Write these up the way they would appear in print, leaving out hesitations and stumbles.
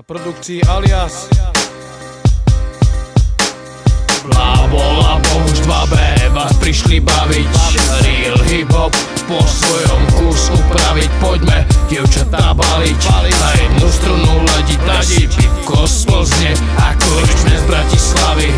produkcii Alias. Blábol a Bohuš 2B vás prišli baviť. Real hip-hop po svojom kus upraviť. Poďme dievčatá baliť, na jednu strunu ladiť. Naši pivko z Plzne ako Richman z Bratislavy.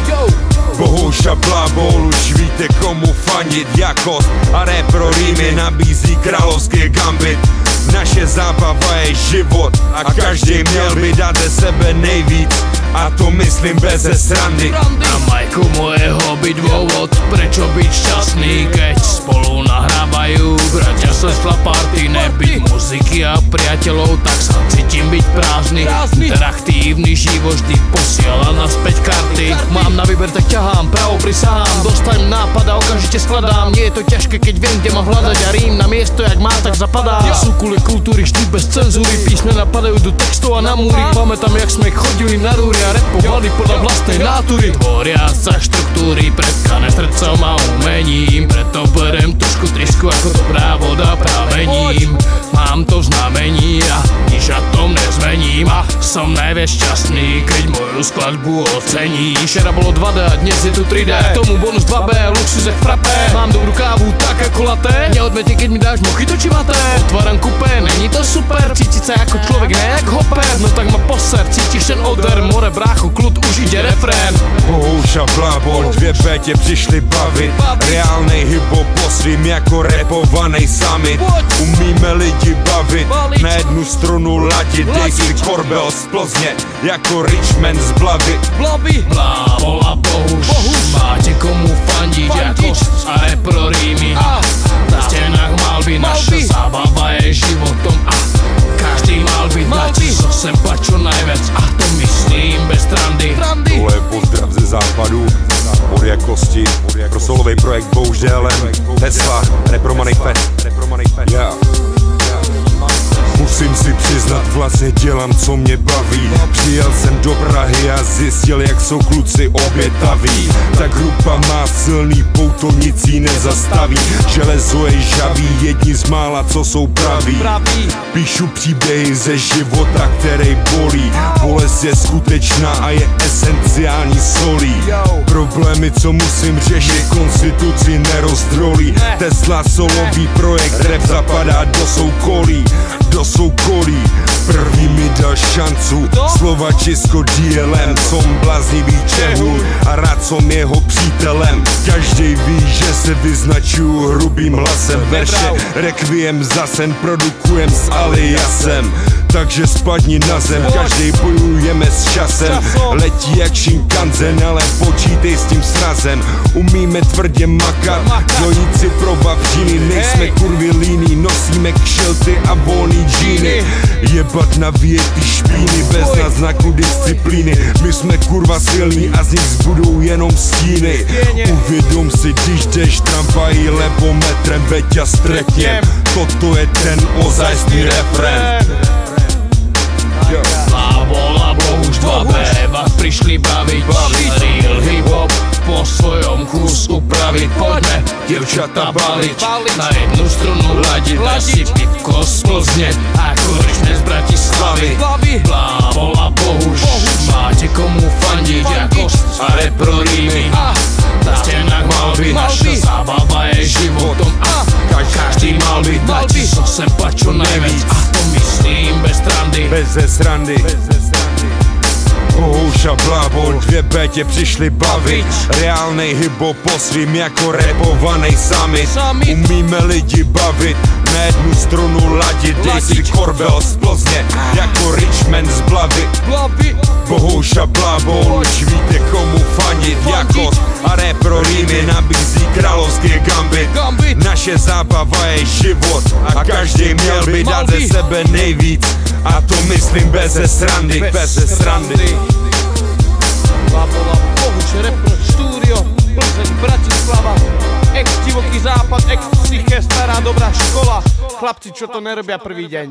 Bohuš a Blábol, už víte komu fandit. Jakost a repro rýmy nabízí královský gambit. Naše zábava je život a každý měl by dát ze sebe nejvíc. A to myslím bez srandy. Na majku mojeho byť dôvod, prečo byť šťastný, keď spolu nahrávajú bratia sestra party. Nebyť muziky a priateľov, tak sa cítim byť prázdny. Interaktívny život vždy posiela naspäť karty. Mám na výber, tak ťahám, pravo prisahám. Dostanem nápad a okamžite skladám. Nie je to ťažké, keď viem, kde mám hľadať a rím na miesto, jak má, tak zapadá. Sú kvôli kultúry vždy bez cenzúry, písmena padajú do textov a na múry. Pamätám, jak sme chodili na rúry a repovali podľa vlastnej nátury. Tvoria sa štruktúry pretkané srdcom a umením, preto berem trošku trisku ako dobrá voda pravením. Mám to v znamení a nič na tom nezmením a som najviac šťastný, keď moju skladbu ocení. Včera bolo 2D a dnes je tu 3D, k tomu bonus 2B, luxus jak frappé. Mám dobrú kávu, tak ako laté, neodmetí, keď mi dáš mojito či maté. Otváram kupé, není to super, cítiť sa ako človek, ne jak hoper. No tak ma poser, cítiš ten odr, more brácho, klud, už ide refrén. Bohuš a Blábol, 2B tě přišli bavit. Reálnej hip-hop po svým jako repovanej summit. Umíme lidi bavit, na jednu strunu ladit. Dej si Korbel z Plzně jako Richman z Blavy. Blábol a Bohuš, máte komu fandiť, jakost a repro rýmy. Na stenách malby, naša zábava je životom a každý mal by dať zo seba čo najviac. A to myslím bez strandy. Tohle je pozdrav ze západu, od jakosti, pro solovej projekt bohužel Tesla, Repro Manifest. Yeah. Musím si přiznat, vlastně dělám, co mě baví. Přijel jsem do Prahy a zjistil, jak jsou kluci obětaví. Ta grupa má silný pouto, nic jí nezastaví. Železo je žavý, jedni z mála, co jsou praví. Píšu příběhy ze života, který bolí. Bolest je skutečná a je esenciální solí. Problémy, co musím řešit, konstituci nerozdrolí. Tesla solový projekt, rap zapadá do soukolí. Prvý mi dal šancu, Slovačisko DLM. Som bláznivý čehul a rád som jeho přítelem. Každý ví, že se vyznačuju hrubým hlasem. Verše, requiem za sen produkujem s Aliasem. Takže spadni na zem, každý bojujeme s časem. Letí jak Shinkansen, ale počítej s tím srazem. Umíme tvrdě makat, dojít si pro bavřiny. Nejsme kurvy líní, nosíme kšelty a volný džíny. Jebat na věty špíny, bez náznaku disciplíny. My jsme kurva silní a z nich zbudou jenom stíny. Uvědom si, když jdeš tramvají lebometrem, veď a stretněm. Toto je ten ozajstný refrén. Blábol a Bohuš 2B vás prišli baviť. Real hip-hop po svojom kus upraviť. Poďme dievčatá baliť, na jednu strunu ladiť. Daj si pivko z Plzne ako Richman z Bratislavy. Blábol a Bohuš, máte komu fandiť, jakost a repro rýmy. Na stenách malby, naša zábava je životom a každý mal by dať zo seba čo najviac. A to myslím bez strandy. Bohuš a Blábol, 2B tě přišli bavit. Reálnej hip-hop po svým jako repovanej summit. Umíme lidi bavit, na jednu strunu ladit. Dej si Korbel z Plzně jako Richman z Blavy. Bohuš a Blábol, už víte komu fandit. Jakost a repro rýmy nabízí královský gambit. Naše zábava je život a každý měl by dát ze sebe nejvíc. A to myslím bez srandy. Blábol a Bohuš, Repro Štúdio, Plzeň, Bratislava. Ex-divoký západ, ex-psyché, stará dobrá škola. Chlapci, čo to nerobia prvý deň.